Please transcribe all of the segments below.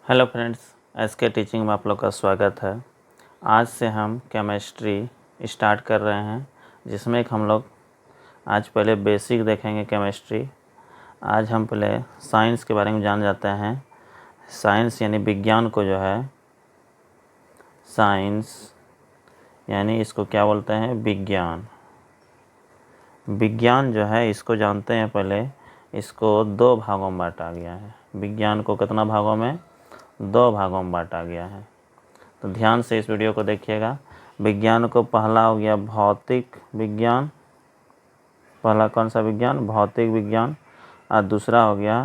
Hello friends, SK teaching में आप लोग का स्वागत है। आज से हम केमिस्ट्री स्टार्ट कर रहे हैं, जिसमें एक हम लोग आज पहले बेसिक देखेंगे केमिस्ट्री। आज हम पहले साइंस के बारे में जान जाते हैं। साइंस यानी विज्ञान को जो है, साइंस यानी इसको क्या बोलते हैं, विज्ञान। विज्ञान जो है इसको जानते हैं पहले, इसको दो भागों में बांटा गया है। विज्ञान को कितना भागों में, दो भागों में बांटा गया है। तो ध्यान से इस वीडियो को देखिएगा। विज्ञान को पहला हो गया भौतिक विज्ञान, पहला कौन सा विज्ञान, भौतिक विज्ञान। और दूसरा हो गया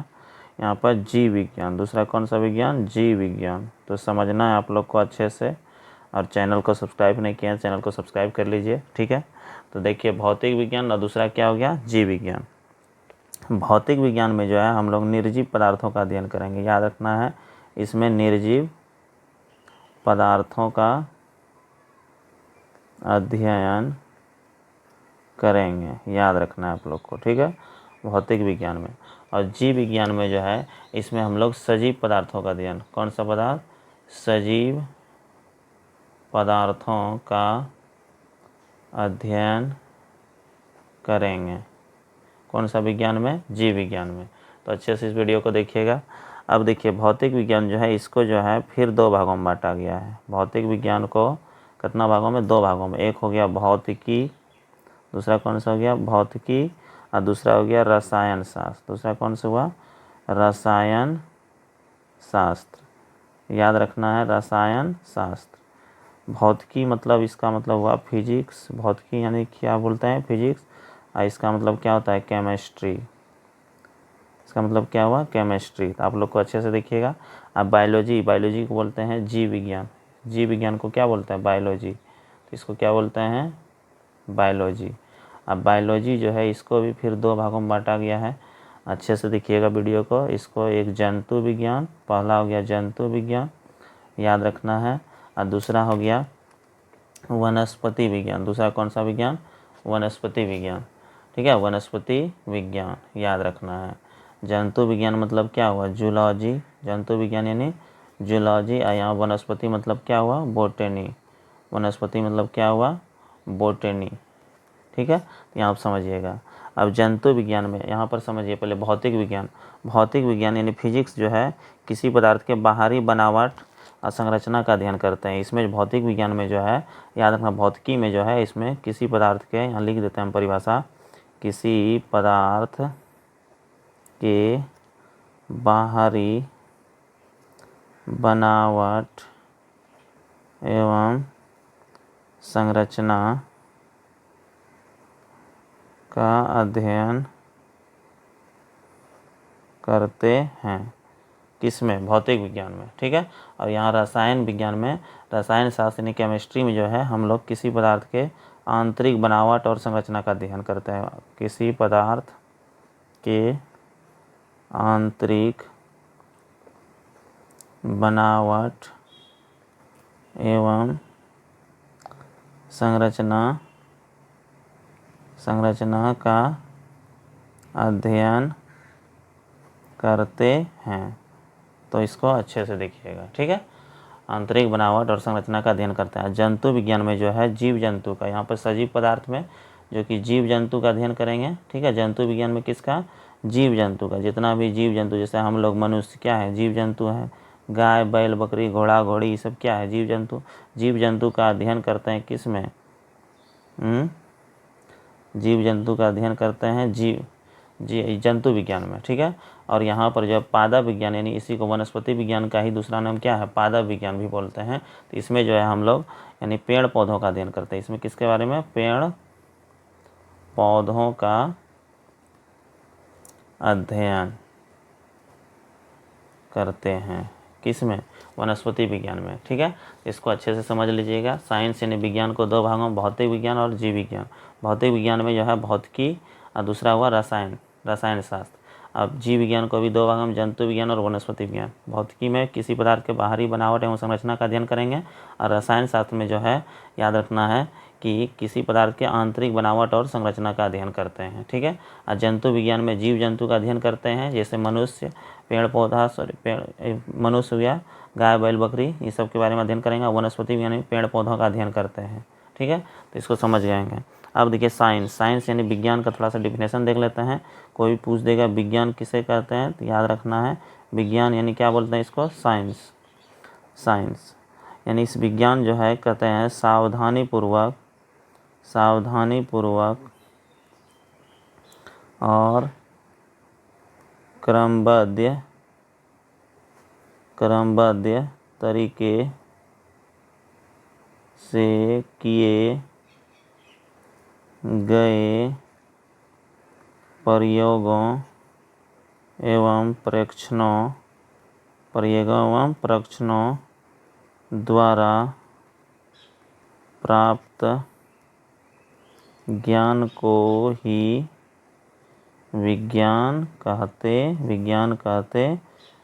यहाँ पर जीव विज्ञान। दूसरा कौन सा विज्ञान, जीव विज्ञान। तो समझना है आप लोग को अच्छे से, और चैनल को सब्सक्राइब नहीं किया, चैनल को सब्सक्राइब कर लीजिए, ठीक है। तो देखिए भौतिक विज्ञान और दूसरा क्या हो गया, जीव विज्ञान। भौतिक विज्ञान में जो है हम लोग निर्जीव पदार्थों का अध्ययन करेंगे। याद रखना है, इसमें निर्जीव पदार्थों का अध्ययन करेंगे, याद रखना है आप लोग को, ठीक है, भौतिक विज्ञान में। और जीव विज्ञान में जो है इसमें हम लोग सजीव पदार्थों का अध्ययन, कौन सा पदार्थ, सजीव पदार्थों का अध्ययन करेंगे। कौन सा विज्ञान में, जीव विज्ञान में। तो अच्छे से इस वीडियो को देखिएगा। अब देखिए भौतिक विज्ञान जो है इसको जो है फिर दो भागों में बांटा गया है। भौतिक विज्ञान को कितना भागों में, दो भागों में। एक हो गया भौतिकी, दूसरा कौन सा हो गया, भौतिकी। और दूसरा हो गया रसायन शास्त्र। दूसरा कौन सा हुआ, रसायन शास्त्र। याद रखना है, रसायन शास्त्र। भौतिकी मतलब इसका मतलब हुआ फिजिक्स। भौतिकी यानी क्या बोलते हैं, फिजिक्स। और इसका मतलब क्या होता है, केमिस्ट्री। इसका मतलब क्या हुआ, केमिस्ट्री। तो आप लोग को अच्छे से देखिएगा। अब बायोलॉजी, बायोलॉजी को बोलते हैं जीव विज्ञान। जीव विज्ञान को क्या बोलते हैं, बायोलॉजी। तो इसको क्या बोलते हैं, बायोलॉजी। अब बायोलॉजी जो है इसको भी फिर दो भागों में बांटा गया है। अच्छे से देखिएगा वीडियो को। इसको एक जंतु विज्ञान, पहला हो गया जंतु विज्ञान, याद रखना है। और दूसरा हो गया वनस्पति विज्ञान। दूसरा कौन सा विज्ञान, वनस्पति विज्ञान, ठीक है, वनस्पति विज्ञान, याद रखना है। जंतु विज्ञान मतलब क्या हुआ, जूलॉजी। जंतु विज्ञान यानी जूलॉजी। और यहाँ वनस्पति मतलब क्या हुआ, बोटेनी। वनस्पति मतलब क्या हुआ, बोटेनी, ठीक है। तो यहाँ आप समझिएगा। अब जंतु विज्ञान में यहाँ पर समझिए पहले भौतिक विज्ञान। भौतिक विज्ञान यानी फिजिक्स जो है किसी पदार्थ के बाहरी बनावट और संरचना का अध्ययन करते हैं। इसमें भौतिक विज्ञान में जो है, याद रखना, भौतिकी में जो है इसमें किसी पदार्थ के, यहाँ लिख देते हैं हम परिभाषा, किसी पदार्थ के बाहरी बनावट एवं संरचना का अध्ययन करते हैं। किसमें, भौतिक विज्ञान में, ठीक है। और यहाँ रसायन विज्ञान में, रसायन शास्त्र यानी केमिस्ट्री में जो है हम लोग किसी पदार्थ के आंतरिक बनावट और संरचना का अध्ययन करते हैं। किसी पदार्थ के आंतरिक बनावट एवं संरचना का अध्ययन करते हैं। तो इसको अच्छे से देखिएगा, ठीक है। आंतरिक बनावट और संरचना का अध्ययन करते हैं। जंतु विज्ञान में जो है जीव जंतु का, यहाँ पर सजीव पदार्थ में जो कि जीव जंतु का अध्ययन करेंगे, ठीक है। जंतु विज्ञान में किसका, जीव जंतु का। जितना भी जीव जंतु, जैसे हम लोग मनुष्य क्या है, जीव जंतु है। गाय, बैल, बकरी, घोड़ा, घोड़ी, ये सब क्या है, जीव जंतु। जीव जंतु का अध्ययन करते हैं किस में, जीव जंतु का अध्ययन करते हैं जंतु विज्ञान में, ठीक है। और यहाँ पर जो पादप विज्ञान यानी इसी को वनस्पति विज्ञान का ही दूसरा नाम क्या है, पादप विज्ञान भी बोलते हैं। तो इसमें जो है हम लोग यानी पेड़ पौधों का अध्ययन करते हैं। इसमें किसके बारे में, पेड़ पौधों का अध्ययन करते हैं। किसमें, वनस्पति विज्ञान में, ठीक है। इसको अच्छे से समझ लीजिएगा। साइंस यानी विज्ञान को दो भागों में, भौतिक विज्ञान और जीव विज्ञान। भौतिक विज्ञान में जो है भौतिकी और दूसरा हुआ रसायन शास्त्र। अब जीव विज्ञान को भी दो भागों में, जंतु विज्ञान और वनस्पति विज्ञान। भौतिकी में किसी पदार्थ के बाहरी बनावट एवं संरचना का अध्ययन करेंगे। और रसायन शास्त्र में जो है, याद रखना है, कि किसी पदार्थ के आंतरिक बनावट और संरचना का अध्ययन करते हैं, ठीक है। और जंतु विज्ञान में जीव जंतु का अध्ययन करते हैं, जैसे मनुष्य, पेड़ पौधा, मनुष्य हो गया, गाय बैल बकरी, ये सब के बारे में अध्ययन करेंगे। वनस्पति विज्ञान में पेड़ पौधों का अध्ययन करते हैं, ठीक है। तो इसको समझ जाएंगे। अब देखिए साइंस यानी विज्ञान का थोड़ा सा डिफिनेशन देख लेते हैं। कोई भी पूछ देगा विज्ञान किसे कहते हैं, तो याद रखना है विज्ञान यानी क्या बोलते हैं इसको, साइंस यानी इस विज्ञान जो है कहते हैं सावधानी पूर्वक और क्रमबद्ध तरीके से किए गए प्रयोगों एवं परीक्षणों द्वारा प्राप्त ज्ञान को ही विज्ञान कहते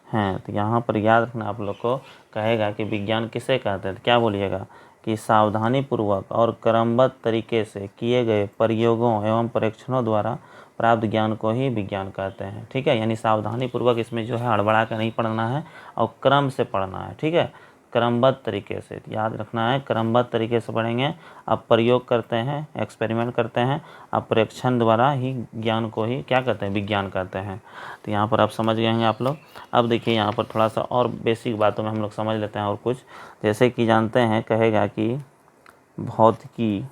हैं। तो यहाँ पर याद रखना आप लोग को, कहेगा कि विज्ञान किसे कहते हैं, तो क्या बोलिएगा कि सावधानी पूर्वक और क्रमबद्ध तरीके से किए गए प्रयोगों एवं परीक्षणों द्वारा प्राप्त ज्ञान को ही विज्ञान कहते हैं, ठीक है। यानी सावधानी पूर्वक इसमें जो है हड़बड़ा कर नहीं पढ़ना है और क्रम से पढ़ना है, ठीक है, क्रमबद्ध तरीके से याद रखना है, क्रमबद्ध तरीके से पढ़ेंगे। अब प्रयोग करते हैं, एक्सपेरिमेंट करते हैं, अब परीक्षण द्वारा ही ज्ञान को ही क्या कहते हैं, विज्ञान कहते हैं। तो यहाँ पर आप समझ गए हैं आप लोग। अब देखिए यहाँ पर थोड़ा सा और बेसिक बातों में हम लोग समझ लेते हैं और कुछ, जैसे कि जानते हैं कहेगा कि भौतिकी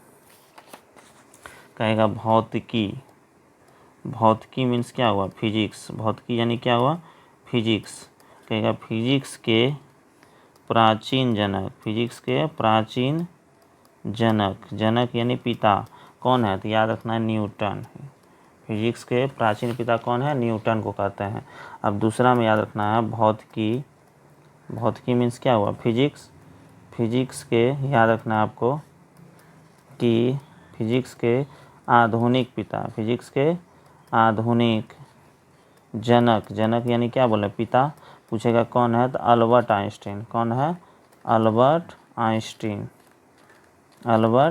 मीन्स क्या हुआ, फिजिक्स। भौतिकी यानी क्या हुआ, फिजिक्स। कहेगा फिजिक्स के प्राचीन जनक यानी पिता कौन है, तो याद रखना है न्यूटन। फिजिक्स के प्राचीन पिता कौन है, न्यूटन को कहते हैं। अब दूसरा में याद रखना है भौतिकी मीन्स क्या हुआ, फिजिक्स के याद रखना है आपको कि फिजिक्स के आधुनिक पिता, फिजिक्स के आधुनिक जनक यानी क्या बोले, पिता। पूछेगा कौन है, तो अल्बर्ट आइंस्टीन। कौन है, अल्बर्ट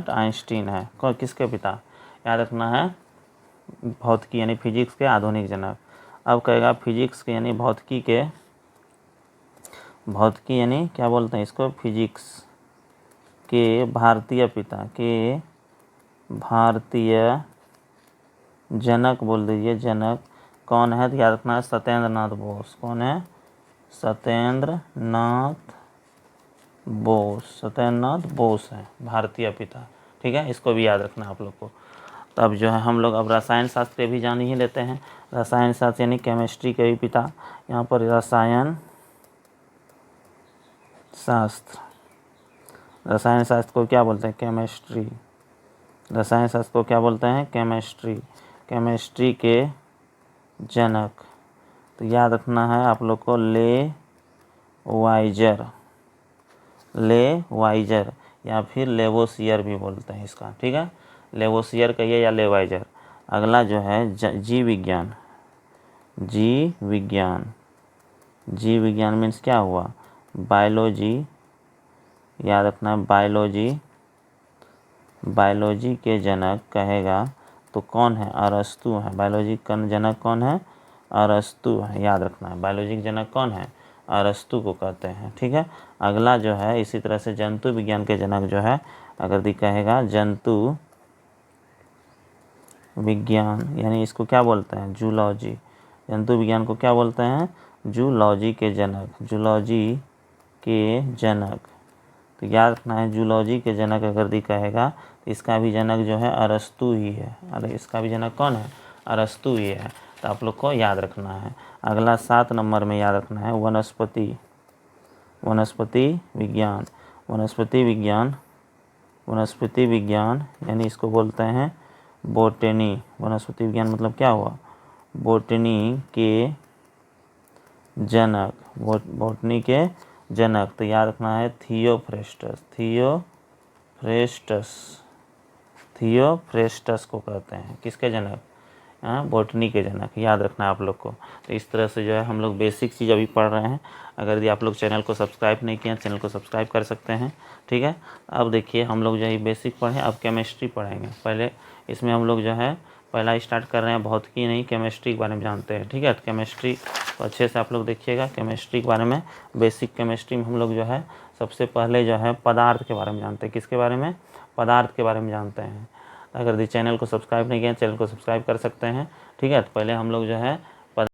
आइंस्टीन है। कौन, किसके पिता, याद रखना है भौतिकी यानी फिजिक्स के आधुनिक जनक। अब कहेगा फिजिक्स के यानी भौतिकी यानी क्या बोलते हैं इसको, फिजिक्स के भारतीय पिता, के भारतीय जनक बोल दीजिए, जनक कौन है, तो याद रखना है सत्येंद्रनाथ बोस। कौन है, सत्येंद्रनाथ बोस है भारतीय पिता, ठीक है। इसको भी याद रखना आप लोग को। तब जो है हम लोग अब रसायन शास्त्र के भी जान ही लेते हैं। रसायन शास्त्र यानी केमिस्ट्री के भी पिता। यहाँ पर रसायन शास्त्र को क्या बोलते हैं, केमिस्ट्री। रसायन शास्त्र को क्या बोलते हैं, केमिस्ट्री के जनक। तो याद रखना है आप लोग को लेवाइजर या फिर लेवोसियर भी बोलते हैं इसका, ठीक है। लेवोसियर कहिए या लेवाइजर। अगला जो है जीव विज्ञान मीन्स क्या हुआ, बायोलॉजी। याद रखना है बायोलॉजी के जनक कहेगा तो कौन है, अरस्तु है। बायोलॉजी का जनक कौन है, अरस्तु है। याद रखना है बायोलॉजी के जनक कौन है, अरस्तु को कहते हैं, ठीक है। अगला जो है इसी तरह से जंतु विज्ञान के जनक जो है, अगर कहेगा जंतु विज्ञान यानी इसको क्या बोलते हैं, जूलॉजी। जंतु विज्ञान को क्या बोलते हैं, जूलॉजी के जनक। तो याद रखना है जूलॉजी के जनक अगर कहेगा तो इसका भी जनक जो है अरस्तु ही है। अरे इसका भी जनक कौन है, अरस्तु ही है। तो आप लोग को याद रखना है। अगला 7 नंबर में याद रखना है वनस्पति विज्ञान यानी इसको बोलते हैं बोटनी। वनस्पति विज्ञान मतलब क्या हुआ, बोटनी के जनक। बोटनी के जनक तो याद रखना है थियोफ्रेस्टस को कहते हैं, किसके जनक, बॉटनी के जनक, याद रखना आप लोग को। तो इस तरह से जो है हम लोग बेसिक चीज़ अभी पढ़ रहे हैं। अगर यदि आप लोग चैनल को सब्सक्राइब नहीं किए, चैनल को सब्सक्राइब कर सकते हैं, ठीक है। अब देखिए हम लोग जो है बेसिक पढ़े, अब केमिस्ट्री पढ़ेंगे। पहले इसमें हम लोग जो है पहला स्टार्ट कर रहे हैं, भौतिकी नहीं केमिस्ट्री के बारे में जानते हैं, ठीक है। तो केमिस्ट्री तो अच्छे से आप लोग देखिएगा। केमिस्ट्री के बारे में, बेसिक केमिस्ट्री में हम लोग जो है सबसे पहले जो है पदार्थ के बारे में जानते हैं। किसके बारे में? पदार्थ के बारे में जानते हैं। अगर चैनल को सब्सक्राइब नहीं किया, चैनल को सब्सक्राइब कर सकते हैं, ठीक है। तो पहले हम लोग जो है